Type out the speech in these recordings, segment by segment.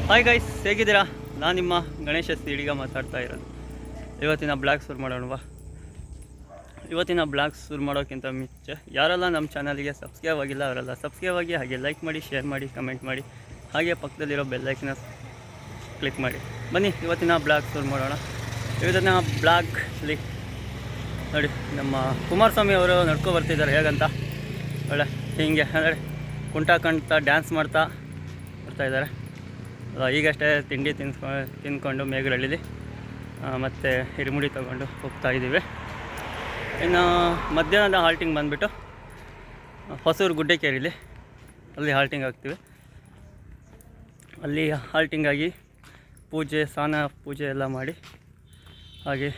Hi guys, ಹೇಗಿದ್ದೀರಾ? ನಾನು ನಿಮ್ಮ ಗಣೇಶ ಸಿಡಿಗ ಮಾತಾಡ್ತಾ ಇರೋದು. ಇವತ್ತಿನ ಬ್ಲಾಗ್ ಶುರು ಮಾಡೋಣವಾ? ಇವತ್ತಿನ ಬ್ಲಾಗ್ ಶುರು ಮಾಡೋಕ್ಕಿಂತ ಮುಂಚೆ ಯಾರೆಲ್ಲ ನಮ್ಮ ಚಾನಲ್ಗೆ ಸಬ್ಸ್ಕ್ರೈಬ್ ಆಗಿಲ್ಲ ಅವರೆಲ್ಲ ಸಬ್ಸ್ಕ್ರೈಬ್ ಆಗಿ, ಹಾಗೆ ಲೈಕ್ ಮಾಡಿ, ಶೇರ್ ಮಾಡಿ, ಕಮೆಂಟ್ ಮಾಡಿ, ಹಾಗೆ ಪಕ್ಕದಲ್ಲಿರೋ ಬೆಲ್ಲೈಕನ್ನ ಕ್ಲಿಕ್ ಮಾಡಿ. ಬನ್ನಿ ಇವತ್ತಿನ ಬ್ಲಾಗ್ ಶುರು ಮಾಡೋಣ. ಇವತ್ತಿನ ಬ್ಲಾಗಲ್ಲಿ ನೋಡಿ, ನಮ್ಮ ಕುಮಾರಸ್ವಾಮಿ ಅವರು ನಡ್ಕೊ ಬರ್ತಿದ್ದಾರೆ. ಹೇಗಂತ ಒಳ್ಳೆ ಹೀಗೆ ಅಂದರೆ ಕುಂಟಾಕಂತ ಡ್ಯಾನ್ಸ್ ಮಾಡ್ತಾ ಬರ್ತಾಯಿದ್ದಾರೆ. ಈಗಷ್ಟೇ ತಿಂಡಿ ತಿಂದ್ಕೊಂಡು ಮೇಘರಳ್ಳಿಲಿ ಮತ್ತು ಹಿರಿಮುಡಿ ತೊಗೊಂಡು ಹೋಗ್ತಾಯಿದ್ದೀವಿ. ಇನ್ನು ಮಧ್ಯಾಹ್ನದ ಹಾಲ್ಟಿಂಗ್ ಬಂದುಬಿಟ್ಟು ಹೊಸೂರು ಗುಡ್ಡೆಕೇರಿಲಿ, ಅಲ್ಲಿ ಹಾಲ್ಟಿಂಗ್ ಆಗ್ತೀವಿ. ಅಲ್ಲಿ ಹಾಲ್ಟಿಂಗ್ ಆಗಿ ಪೂಜೆ, ಸ್ನಾನ ಪೂಜೆ ಎಲ್ಲ ಮಾಡಿ, ಹಾಗೆ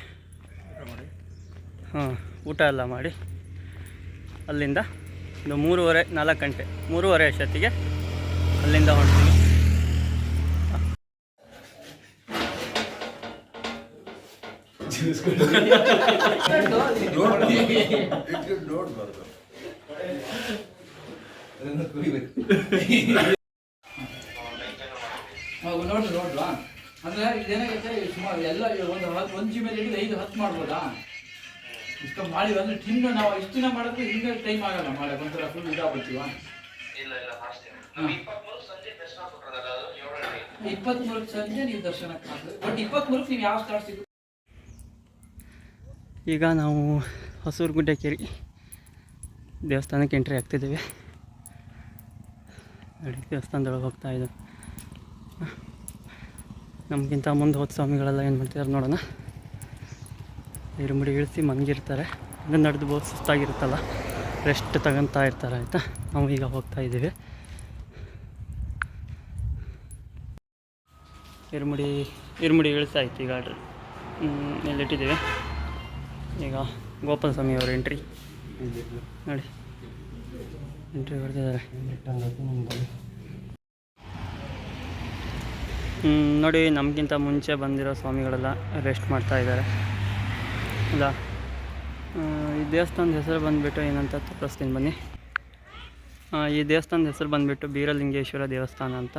ಊಟ ಎಲ್ಲ ಮಾಡಿ ಅಲ್ಲಿಂದ ಒಂದು 3:30-4 ಗಂಟೆ 3:30 ಅಷ್ಟೊತ್ತಿಗೆ ಅಲ್ಲಿಂದ ಹೊರಡ್ತೀವಿ. ನೋಡ್ವಾ ಅಂದ್ರೆ ಇದೇನಾಗುತ್ತೆ, ಸುಮಾರು ಎಲ್ಲ ಒಂದು ಜಿಮೇಲೆ ಹಿಡಿದು 5-10 ಮಾಡ್ಬೋದಾ? ಇಷ್ಟ ಮಾಡಿ ಅಂದ್ರೆ ತಿಂದು ನಾವು ಇಷ್ಟು ದಿನ ಮಾಡಿದ್ರೆ ಹಿಂಗೆ ಟೈಮ್ ಆಗಲ್ಲ. ಮಾಡಿ ಒಂಥರ ಫುಲ್ ಇದಾಗ್ಬಿಡ್ತೀವ. 23 ಸಂಜೆ ನೀವು ದರ್ಶನಕ್ಕೆ ಹಾಕಿದ್ರೆ, ಬಟ್ 23 ನೀವು ಯಾವ ಸ್ಟಾರ್ಟ್ ಸಿಗುತ್ತೆ? ಈಗ ನಾವು ಹೊಸೂರು ಗುಡ್ಡೆಕೇರಿ ದೇವಸ್ಥಾನಕ್ಕೆ ಎಂಟ್ರಿ ಆಗ್ತಿದ್ದೀವಿ. ನೋಡಿ, ದೇವಸ್ಥಾನದೊಳಗೆ ಹೋಗ್ತಾ ಇದ್ದೀವಿ. ನಮಗಿಂತ ಮುಂದೆ ಹೋದ ಸ್ವಾಮಿಗಳೆಲ್ಲ ಏನು ಮಾಡ್ತಿದ್ದಾರೆ ನೋಡೋಣ. ಹಿರಿಮುಡಿ ಇಳಿಸಿ ಮನಗಿರ್ತಾರೆ. ಅಂದರೆ ನಡೆದು ಬೋದು ಸುಸ್ತಾಗಿರುತ್ತಲ್ಲ, ರೆಸ್ಟ್ ತಗೊತಾ ಇರ್ತಾರೆ. ಆಯಿತಾ, ನಾವು ಈಗ ಹೋಗ್ತಾ ಇದ್ದೀವಿ. ಹಿರಿಮುಡಿ ಇಳಿಸಾಯ್ತು. ಈಗ ಇಲ್ಲಿಟ್ಟಿದ್ದೀವಿ. ಈಗ ಗೋಪಾಲ ಸ್ವಾಮಿ ಅವರು ಎಂಟ್ರಿ ನೋಡಿ, ಎಂಟ್ರಿ ಹೊಡೆದಿದ್ದಾರೆ. ನೋಡಿ, ನಮಗಿಂತ ಮುಂಚೆ ಬಂದಿರೋ ಸ್ವಾಮಿಗಳೆಲ್ಲ ರೆಸ್ಟ್ ಮಾಡ್ತಾ ಇದ್ದಾರೆ. ಇಲ್ಲ, ಈ ದೇವಸ್ಥಾನದ ಹೆಸರು ಬಂದುಬಿಟ್ಟು ಏನಂತ ತೋರಿಸ್ತೀನಿ ಬನ್ನಿ. ಈ ದೇವಸ್ಥಾನದ ಹೆಸರು ಬಂದುಬಿಟ್ಟು ಬೀರಲಿಂಗೇಶ್ವರ ದೇವಸ್ಥಾನ ಅಂತ,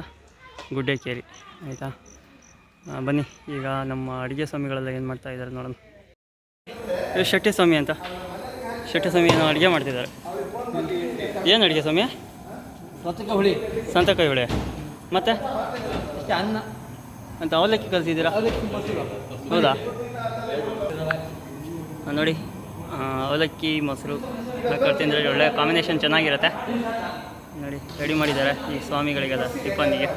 ಗುಡ್ಡೆಕೇರಿ. ಆಯಿತಾ, ಬನ್ನಿ ಈಗ ನಮ್ಮ ಅಡುಗೆ ಸ್ವಾಮಿಗಳೆಲ್ಲ ಏನು ಮಾಡ್ತಾ ಇದ್ದಾರೆ ನೋಡೋಣ. ಶೆಟ್ಟಿ ಸ್ವಾಮಿ ಅಂತ, ಶೆಟ್ಟಿ ಸ್ವಾಮಿ ಏನೋ ಅಡುಗೆ ಮಾಡ್ತಿದ್ದಾರೆ. ಏನು ಅಡುಗೆ ಸ್ವಾಮಿ? ಸಂತಕಾಯಿ ಹುಳಿ ಮತ್ತು ಅನ್ನ ಅಂತ ಅವಲಕ್ಕಿ ಕಲಿಸಿದ್ದೀರಾ? ಹೌದಾ? ನೋಡಿ, ಅವಲಕ್ಕಿ ಮೊಸರು ಹಾಕೊಳ್ತಿದ್ರೆ ಒಳ್ಳೆ ಕಾಂಬಿನೇಷನ್ ಚೆನ್ನಾಗಿರುತ್ತೆ. ನೋಡಿ, ರೆಡಿ ಮಾಡಿದ್ದಾರೆ ಈ ಸ್ವಾಮಿಗಳಿಗೆಲ್ಲ ಟಿಫನ್ನಿಗೆ.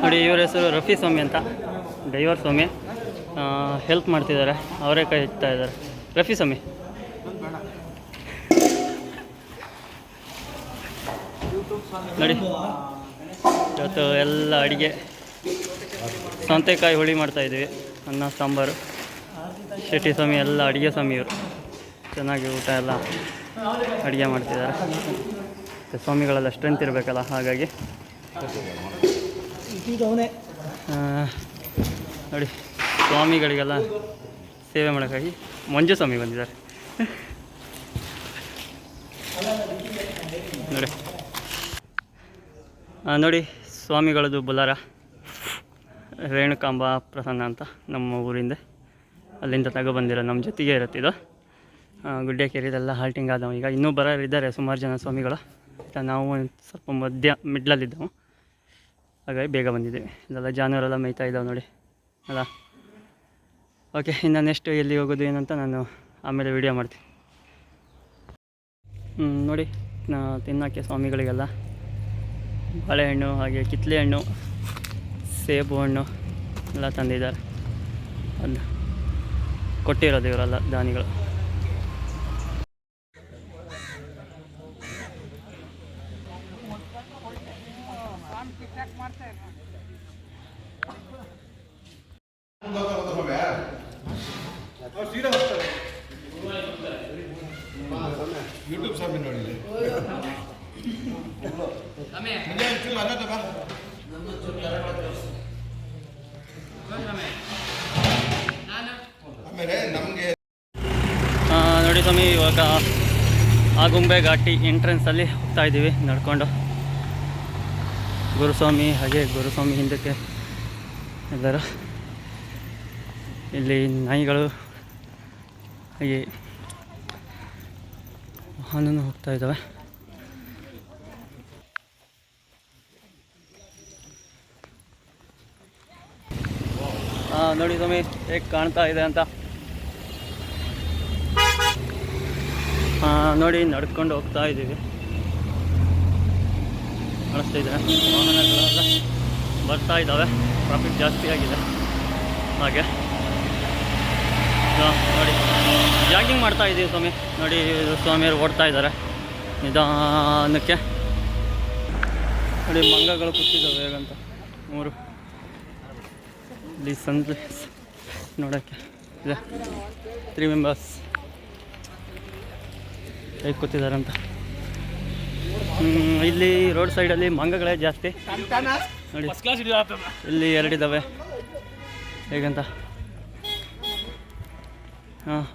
ನೋಡಿ, ಇವರ ಹೆಸರು ರಫಿ ಸ್ವಾಮಿ ಅಂತ, ಡ್ರೈವರ್ ಸ್ವಾಮಿ. ಹೆಲ್ಪ್ ಮಾಡ್ತಿದ್ದಾರೆ, ಅವರೇ ಕೈ ಇಡ್ತಾ ಇದ್ದಾರೆ. ರಫಿ ಸ್ವಾಮಿ ನೋಡಿ, ಇವತ್ತು ಎಲ್ಲ ಅಡುಗೆ ಸೌತೆಕಾಯಿ ಹುಳಿ ಮಾಡ್ತಾಯಿದ್ದೀವಿ, ಅನ್ನ ಸಾಂಬಾರು. ಶೆಟ್ಟಿ ಸ್ವಾಮಿ ಎಲ್ಲ ಅಡುಗೆ ಸ್ವಾಮಿಯವರು ಚೆನ್ನಾಗಿ ಊಟ ಎಲ್ಲ ಅಡುಗೆ ಮಾಡ್ತಿದ್ದಾರೆ. ಮತ್ತು ಸ್ವಾಮಿಗಳೆಲ್ಲ ಸ್ಟ್ರೆಂತ್ ಇರಬೇಕಲ್ಲ, ಹಾಗಾಗಿ ನೋಡಿ, ಸ್ವಾಮಿಗಳಿಗೆಲ್ಲ ಸೇವೆ ಮಾಡೋಕ್ಕಾಗಿ ಮಂಜು ಸ್ವಾಮಿ ಬಂದಿದ್ದಾರೆ. ನೋಡಿ, ಸ್ವಾಮಿಗಳದ್ದು ಬುಲಾರ ರೇಣುಕಾಂಬ ಪ್ರಸನ್ನ ಅಂತ, ನಮ್ಮ ಊರಿಂದ ಅಲ್ಲಿಂದ ತಗೊಬಂದಿರೋ ನಮ್ಮ ಜೊತೆಗೆ ಇರುತ್ತಿದ್ದು. ಗುಡ್ಡೆಕೇರಿದೆಲ್ಲ ಹಾಲ್ಟಿಂಗ್ ಆದವು. ಈಗ ಇನ್ನೂ ಬರೋರಿದ್ದಾರೆ ಸುಮಾರು ಜನ ಸ್ವಾಮಿಗಳು. ನಾವು ಸ್ವಲ್ಪ ಮಿಡ್ಲಲ್ಲಿದ್ದೆವು, ಹಾಗಾಗಿ ಬೇಗ ಬಂದಿದ್ದೀವಿ. ಇಲ್ಲೆಲ್ಲ ಜಾನುವಾರೆಲ್ಲ ಮೇಯ್ತಾ ಇದ್ದಾವೆ ನೋಡಿ ಅಲ್ಲ. ಓಕೆ, ಇನ್ನು ನೆಕ್ಸ್ಟ್ ಎಲ್ಲಿ ಹೋಗೋದು ಏನಂತ ನಾನು ಆಮೇಲೆ ವಿಡಿಯೋ ಮಾಡ್ತೀನಿ. ನೋಡಿ, ತಿನ್ನೋಕ್ಕೆ ಸ್ವಾಮಿಗಳಿಗೆಲ್ಲ ಬಾಳೆಹಣ್ಣು, ಹಾಗೆ ಕಿತ್ತಳೆ ಹಣ್ಣು, ಸೇಬು ಹಣ್ಣು ಎಲ್ಲ ತಂದಿದ್ದಾರೆ. ಅದು ಕೊಟ್ಟಿರೋದು ಇವರೆಲ್ಲ ದಾನಿಗಳು. ಯೂಟ್ಯೂಬ್ ಸಾಮಿ ನೋಡಿಲ್ಲ. ನೋಡಿ ಸ್ವಾಮಿ, ಇವಾಗ ಆಗುಂಬೆ ಘಾಟಿ ಎಂಟ್ರೆನ್ಸಲ್ಲಿ ಹೋಗ್ತಾ ಇದ್ದೀವಿ ನಡ್ಕೊಂಡು. ಗುರುಸ್ವಾಮಿ ಹಾಗೆ ಗುರುಸ್ವಾಮಿ ಹಿಂದಕ್ಕೆ ಎಲ್ಲರೂ ಇಲ್ಲಿ ನಾಯಿಗಳು ಹಾಗೆ ವಾಹನನೂ ಹೋಗ್ತಾ ಇದ್ದಾವೆ. ನೋಡಿ ಸ್ವಾಮಿ ಹೇಗೆ ಕಾಣ್ತಾ ಇದೆ ಅಂತ. ನೋಡಿ ನಡ್ಕೊಂಡು ಹೋಗ್ತಾ ಇದ್ದೀವಿ. ಕಾಣಿಸ್ತಾ ಇದೆ ವಾಹನಗಳೆಲ್ಲ ಬರ್ತಾ ಇದ್ದಾವೆ. ಟ್ರಾಫಿಕ್ ಜಾಸ್ತಿ ಆಗಿದೆ. ಹಾಗೆ ನೋಡಿ ಜಾಗಿಂಗ್ ಮಾಡ್ತಾ ಇದ್ದೀವಿ ಸ್ವಾಮಿ. ನೋಡಿ ಸ್ವಾಮಿಯವರು ಓಡ್ತಾ ಇದ್ದಾರೆ ನಿಧಾನಕ್ಕೆ. ನೋಡಿ ಮಂಗಗಳು ಕೂತಿದ್ದಾವೆ ಹೇಗಂತ 3 ಇಲ್ಲಿ ಸನ್ಪ್ಲೇಸ್ ನೋಡೋಕ್ಕೆ ಇದೆ. 3 ಮೆಂಬರ್ಸ್ ಹೇಗೆ ಕೂತಿದ್ದಾರಂತ. ಇಲ್ಲಿ ರೋಡ್ ಸೈಡಲ್ಲಿ ಮಂಗಗಳೇ ಜಾಸ್ತಿ ನೋಡಿ. ಇಲ್ಲಿ 2 ಇದ್ದಾವೆ ಹೇಗಂತ.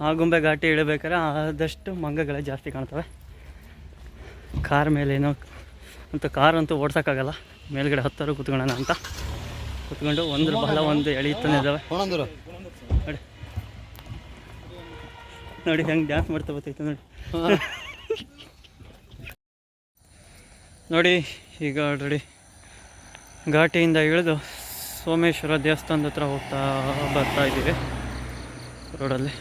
ಆಗುಂಬೆ ಘಾಟಿ ಇಳಬೇಕಾದ್ರೆ ಆದಷ್ಟು ಮಂಗಗಳೇ ಜಾಸ್ತಿ ಕಾಣ್ತವೆ. ಕಾರ್ ಮೇಲೇನೋ ಅಂತ ಕಾರಂತೂ ಓಡ್ಸೋಕ್ಕಾಗಲ್ಲ. ಮೇಲ್ಗಡೆ ಹತ್ತರು ಕೂತ್ಕೊಳ್ಳೋಣ ಅಂತ ಕೂತ್ಕೊಂಡು ಒಂದ್ರ ಬಹಳ ಒಂದು ಎಳೀತಾನೆ ಇದ್ದಾವೆ ನೋಡಿ. ನೋಡಿ ಹೆಂಗೆ ಡ್ಯಾನ್ಸ್ ಮಾಡ್ತಾ ಬರ್ತೈತೆ ನೋಡಿ. ನೋಡಿ ಈಗ ಆಲ್ರೆಡಿ ಘಾಟಿಯಿಂದ ಇಳಿದು ಸೋಮೇಶ್ವರ ದೇವಸ್ಥಾನದ ಹತ್ರ ಬರ್ತಾ ಇದ್ದೀವಿ ರೋಡಲ್ಲಿ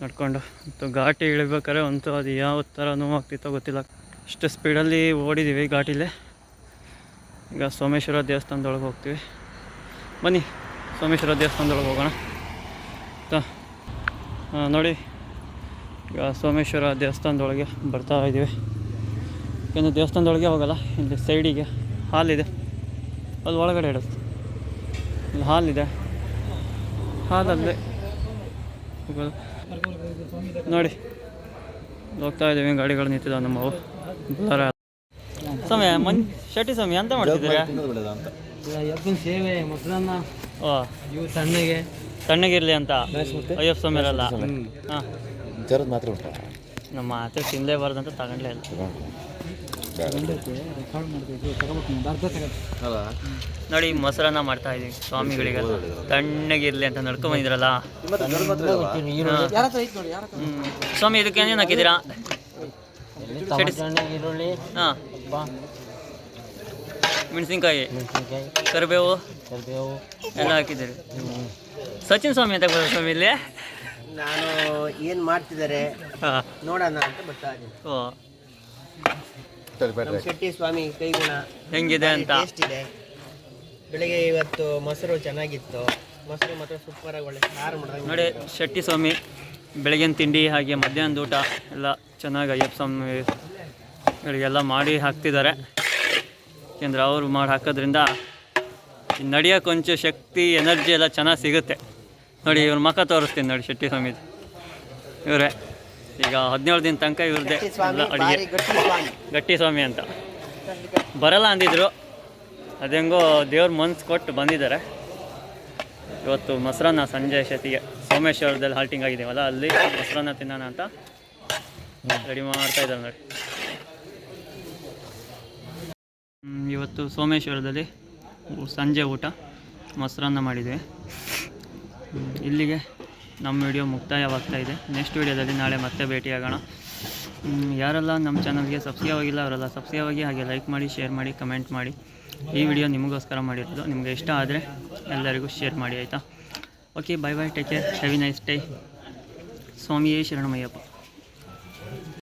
ನಡ್ಕೊಂಡು. ಮತ್ತು ಘಾಟಿ ಇಳಿಬೇಕಾದ್ರೆ ಅಂತೂ ಅದು ಯಾವ ಥರ ನೋವಾಗ್ತಿತ್ತೋ ಗೊತ್ತಿಲ್ಲ, ಅಷ್ಟು ಸ್ಪೀಡಲ್ಲಿ ಓಡಿದ್ದೀವಿ ಘಾಟಿಲೇ. ಈಗ ಸೋಮೇಶ್ವರ ದೇವಸ್ಥಾನದೊಳಗೆ ಹೋಗ್ತೀವಿ. ಬನ್ನಿ ಸೋಮೇಶ್ವರ ದೇವಸ್ಥಾನದೊಳಗೆ ಹೋಗೋಣ. ನೋಡಿ ಈಗ ಸೋಮೇಶ್ವರ ದೇವಸ್ಥಾನದೊಳಗೆ ಬರ್ತಾ ಇದ್ದೀವಿ. ಇನ್ನು ದೇವಸ್ಥಾನದೊಳಗೆ ಹೋಗಲ್ಲ, ಇಲ್ಲಿ ಸೈಡಿಗೆ ಹಾಲಿದೆ, ಅಲ್ಲಿ ಒಳಗಡೆ ಇಡುತ್ತೆ. ಇಲ್ಲಿ ಹಾಲಿದೆ, ಹಾಲಲ್ಲೇ ಹೋಗೋದು. ನೋಡಿ ಹೋಗ್ತಾ ಇದ್ದೀವಿ. ಗಾಡಿಗಳು ನಿಂತಿದ್ದಾವೆ ನಮ್ಮವು. ಸಮಯ ಶೆಟ್ಟಿ ಸ್ವಾಮಿ ಅಂತ ಮಾಡ್ತಿದ್ದೀರಾ? ಸೇವೆ ಮೊಸರನ್ನ ತಣ್ಣಗಿರಲಿ ಅಂತ ಅಯ್ಯಪ್ಪ ಸ್ವಾಮಿ ಇರಲ್ಲ. ಹಾಂ ಮಾತ್ರ ನಮ್ಮ ಮಾತೆ ತಿನ್ನಲೇಬಾರ್ದು ಅಂತ ತಗೊಂಡ್ಲೇ ಇಲ್ಲ. ನೋಡಿ ಮೊಸರನ್ನ ಮಾಡ್ತಾ ಇದೀವಿ ಸ್ವಾಮಿಗಳಿಗೆ ತಣ್ಣಗಿರ್ಲಿ ಅಂತ ನಡ್ಕೊಂಬಂದಿದ್ರಲ್ಲ. ಸ್ವಾಮಿ ಇದಕ್ಕೆ ಏನೇನು ಹಾಕಿದ್ದೀರಾ? ಹಾಂ ಮೆಣಸಿನ್ಕಾಯಿ, ಕರಿಬೇವು ಎಲ್ಲ ಹಾಕಿದ್ದೀರಿ. ಸಚಿನ್ ಸ್ವಾಮಿ ಅಂತ ಬರೋ ಸ್ವಾಮಿ ಇಲ್ಲಿ ನಾನು ಏನು ಮಾಡ್ತಿದ್ದಾರೆ ನೋಡೋಣ ಅಂತ ಬರ್ತಾ ಇದ್ದೀನಿ. ಓ ಶೆಟ್ಟಿ ಸ್ವಾಮಿ ಕೈಗುಣ ಹೆಂಗಿದೆ ಅಂತ. ಟೇಸ್ಟ್ ಇದೆ. ಬೆಳಿಗ್ಗೆ ಇವತ್ತು ಮೊಸರು ಚೆನ್ನಾಗಿತ್ತು. ಮೊಸರು ಮಾತ್ರ ಸೂಪರ್ ಆಗಿ ಒಳ್ಳೆ ಸಾರು ಮಾಡಿದಾಗ ನೋಡಿ. ಶೆಟ್ಟಿ ಸ್ವಾಮಿ ಬೆಳಗಿನ ತಿಂಡಿ ಹಾಗೆ ಮಧ್ಯಾಹ್ನದ ಊಟ ಎಲ್ಲ ಚೆನ್ನಾಗಿ ಅಯ್ಯಪ್ಪ ಸ್ವಾಮಿಗಳಿಗೆಲ್ಲ ಮಾಡಿ ಹಾಕ್ತಿದ್ದಾರೆ. ಯಾಕೆಂದರೆ ಅವರು ಮಾಡಿ ಹಾಕೋದ್ರಿಂದ ನಡೆಯೋಕೆ ಕೊಂಚ ಶಕ್ತಿ ಎನರ್ಜಿ ಎಲ್ಲ ಚೆನ್ನಾಗಿ ಸಿಗುತ್ತೆ. ನೋಡಿ ಇವ್ರ ಮುಖ ತೋರಿಸ್ತೀನಿ ನೋಡಿ ಶೆಟ್ಟಿ ಸ್ವಾಮಿದು. ಇವರೇ ಈಗ 17 ದಿನ ತನಕ ಇವ್ರದ್ದೇ ಎಲ್ಲ ಅಡುಗೆ. ಗಟ್ಟಿ ಸ್ವಾಮಿ ಅಂತ ಬರಲ್ಲ ಅಂದಿದ್ರು, ಅದೆಂಗೋ ದೇವ್ರ ಮನ್ಸು ಕೊಟ್ಟು ಬಂದಿದ್ದಾರೆ. ಇವತ್ತು ಮೊಸರನ್ನ ಸಂಜೆ ಶತಿಗೆ ಸೋಮೇಶ್ವರದಲ್ಲಿ ಹಾಲ್ಟಿಂಗ್ ಆಗಿದ್ದೀವಲ್ಲ, ಅಲ್ಲಿ ಮೊಸರನ್ನ ತಿನ್ನೋಣ ಅಂತ ರೆಡಿ ಮಾಡ್ತಾ ಇದ್ದಾರೆ ನೋಡಿ. ಇವತ್ತು ಸೋಮೇಶ್ವರದಲ್ಲಿ ಸಂಜೆ ಊಟ ಮೊಸರನ್ನ ಮಾಡಿದ್ವಿ. ಇಲ್ಲಿಗೆ ನಮ್ಮ ವಿಡಿಯೋ ಮುಕ್ತಾಯವಾಗ್ತಾ ಇದೆ. ನೆಕ್ಸ್ಟ್ ವಿಡಿಯೋದಲ್ಲಿ ನಾಳೆ ಮತ್ತೆ ಭೇಟಿಯಾಗೋಣ. ಯಾರೆಲ್ಲ ನಮ್ಮ ಚಾನಲ್ಗೆ ಸಬ್ಸ್ಕ್ರೈಬ್ ಆಗಿಲ್ಲ ಅವರೆಲ್ಲ ಸಬ್ಸ್ಕ್ರೈಬ್ ಆಗಿ, ಹಾಗೆ ಲೈಕ್ ಮಾಡಿ, ಶೇರ್ ಮಾಡಿ, ಕಮೆಂಟ್ ಮಾಡಿ. ಈ ವಿಡಿಯೋ ನಿಮಗೋಸ್ಕರ ಮಾಡಿರೋದು. ನಿಮಗೆ ಇಷ್ಟ ಆದರೆ ಎಲ್ಲರಿಗೂ ಶೇರ್ ಮಾಡಿ ಆಯಿತಾ. Okay, bye bye, take care, have a nice day. ಸ್ವಾಮಿಯೇ ಶರಣಮಯ್ಯಪ್ಪ.